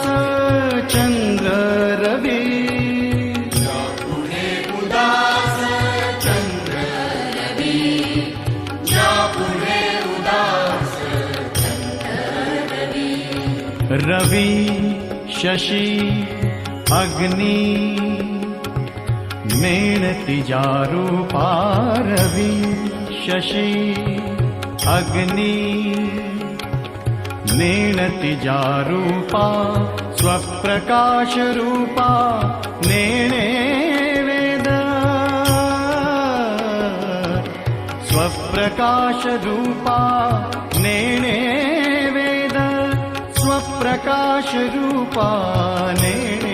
उदास चंद्र रवी पुढे उदास चंद्र रवी पुढे उदास चंद्र रवी रवि शशि अग्नि मेणति जारूपा रवि शशि अग्नि नेणति जारूपा स्वप्रकाश रूपा नेणे वेद स्वप्रकाश रूपा नेणे वेद स्वप्रकाश रूपा नेणे